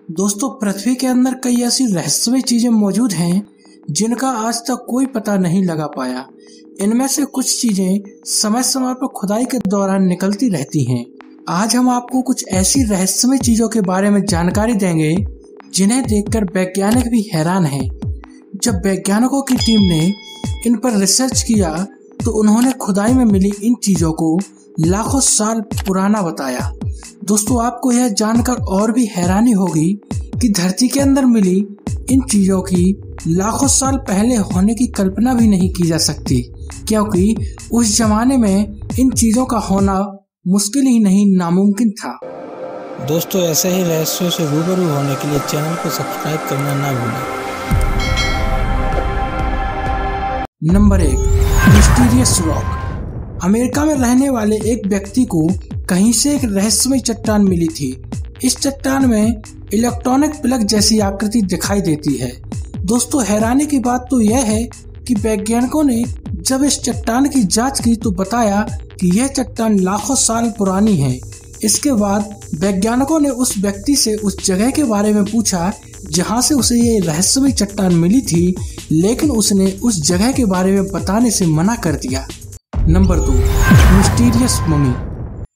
दोस्तों, पृथ्वी के अंदर कई ऐसी रहस्यमय चीजें मौजूद हैं जिनका आज तक कोई पता नहीं लगा पाया। इनमें से कुछ चीजें समय समय पर खुदाई के दौरान निकलती रहती हैं। आज हम आपको कुछ ऐसी रहस्यमय चीजों के बारे में जानकारी देंगे जिन्हें देखकर वैज्ञानिक भी हैरान हैं। जब वैज्ञानिकों की टीम ने इन पर रिसर्च किया तो उन्होंने खुदाई में मिली इन चीजों को लाखों साल पुराना बताया। दोस्तों, आपको यह जानकर और भी हैरानी होगी कि धरती के अंदर मिली इन चीजों की लाखों साल पहले होने की कल्पना भी नहीं की जा सकती, क्योंकि उस जमाने में इन चीजों का होना मुश्किल ही नहीं नामुमकिन था। दोस्तों, ऐसे ही रहस्यों से रूबरू होने के लिए चैनल को सब्सक्राइब करना ना भूलें। Number 1, mysterious rock. अमेरिका में रहने वाले एक व्यक्ति को कहीं से एक रहस्यमय चट्टान मिली थी। इस चट्टान में इलेक्ट्रॉनिक प्लग जैसी आकृति दिखाई देती है। दोस्तों, हैरानी की बात तो यह है कि वैज्ञानिकों ने जब इस चट्टान की जांच की तो बताया कि यह चट्टान लाखों साल पुरानी है। इसके बाद वैज्ञानिकों ने उस व्यक्ति से उस जगह के बारे में पूछा जहां से उसे ये रहस्यमय चट्टान मिली थी, लेकिन उसने उस जगह के बारे में बताने से मना कर दिया। Number 2, mysterious mummy.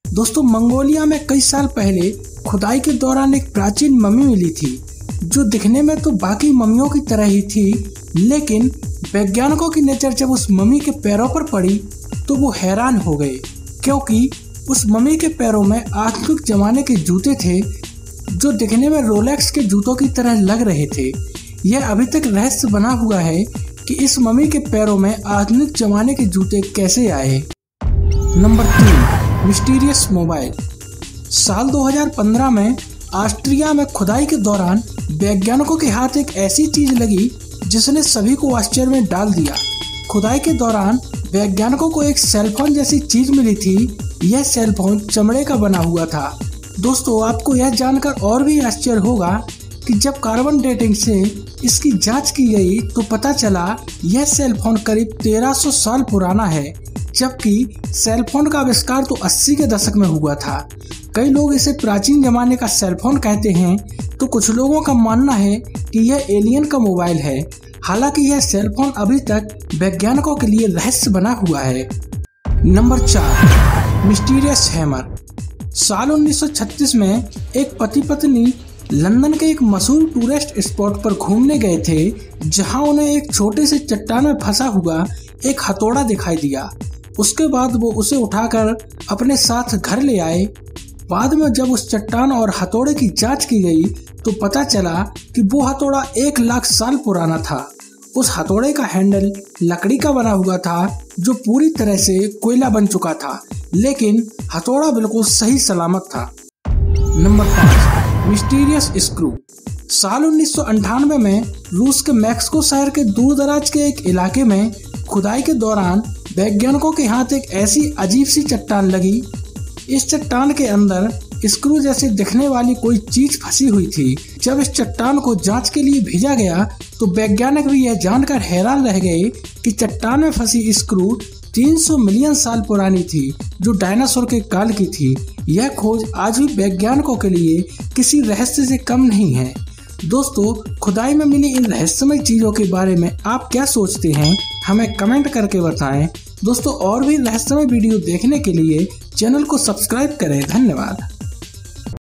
दोस्तों, मंगोलिया में कई साल पहले खुदाई के दौरान एक प्राचीन मम्मी मिली थी जो दिखने में तो बाकी मम्मियों की तरह ही थी, लेकिन वैज्ञानिकों की नजर जब उस मम्मी के पैरों पर पड़ी तो वो हैरान हो गए, क्योंकि उस मम्मी के पैरों में आधुनिक जमाने के जूते थे जो दिखने में रोलेक्स के जूतों की तरह लग रहे थे। यह अभी तक रहस्य बना हुआ है कि इस मम्मी के पैरों में आधुनिक जमाने के जूते कैसे आए। Number 3, mysterious mobile. साल 2015 में ऑस्ट्रिया में खुदाई के दौरान वैज्ञानिकों के हाथ एक ऐसी चीज लगी जिसने सभी को आश्चर्य में डाल दिया। खुदाई के दौरान वैज्ञानिकों को एक सेलफोन जैसी चीज मिली थी। यह सेलफोन चमड़े का बना हुआ था। दोस्तों, आपको यह जानकर और भी आश्चर्य होगा कि जब कार्बन डेटिंग से इसकी जांच की गई तो पता चला यह सेलफोन करीब 1300 साल पुराना है, जबकि सेलफोन का आविष्कार तो 80 के दशक में हुआ था। कई लोग इसे प्राचीन जमाने का सेलफोन कहते हैं, तो कुछ लोगों का मानना है कि यह एलियन का मोबाइल है। हालांकि यह सेलफोन अभी तक वैज्ञानिकों के लिए रहस्य बना हुआ है। Number 4, mysterious hammer. साल 1936 में एक पति पत्नी लंदन के एक मशहूर टूरिस्ट स्पॉट पर घूमने गए थे, जहां उन्हें एक छोटे से चट्टान में फंसा हुआ एक हथौड़ा दिखाई दिया। उसके बाद वो उसे उठाकर अपने साथ घर ले आए। बाद में जब उस चट्टान और हथौड़े की जांच की गई तो पता चला कि वो हथौड़ा 1 लाख साल पुराना था। उस हथौड़े का हैंडल लकड़ी का बना हुआ था जो पूरी तरह से कोयला बन चुका था, लेकिन हथौड़ा बिल्कुल सही सलामत था। Number 5, mysterious screw. साल 1998 में रूस के मैक्सिको शहर के दूर दराज के एक इलाके में खुदाई के दौरान वैज्ञानिकों के हाथ एक ऐसी अजीब सी चट्टान लगी। इस चट्टान के अंदर स्क्रू जैसे दिखने वाली कोई चीज फंसी हुई थी। जब इस चट्टान को जांच के लिए भेजा गया तो वैज्ञानिक भी यह जानकर हैरान रह गए कि चट्टान में फंसी स्क्रू 300 मिलियन साल पुरानी थी, जो डायनासोर के काल की थी। यह खोज आज भी वैज्ञानिकों के लिए किसी रहस्य से कम नहीं है। दोस्तों, खुदाई में मिली इन रहस्यमय चीजों के बारे में आप क्या सोचते हैं, हमें कमेंट करके बताएं। दोस्तों, और भी रहस्यमय वीडियो देखने के लिए चैनल को सब्सक्राइब करें। धन्यवाद।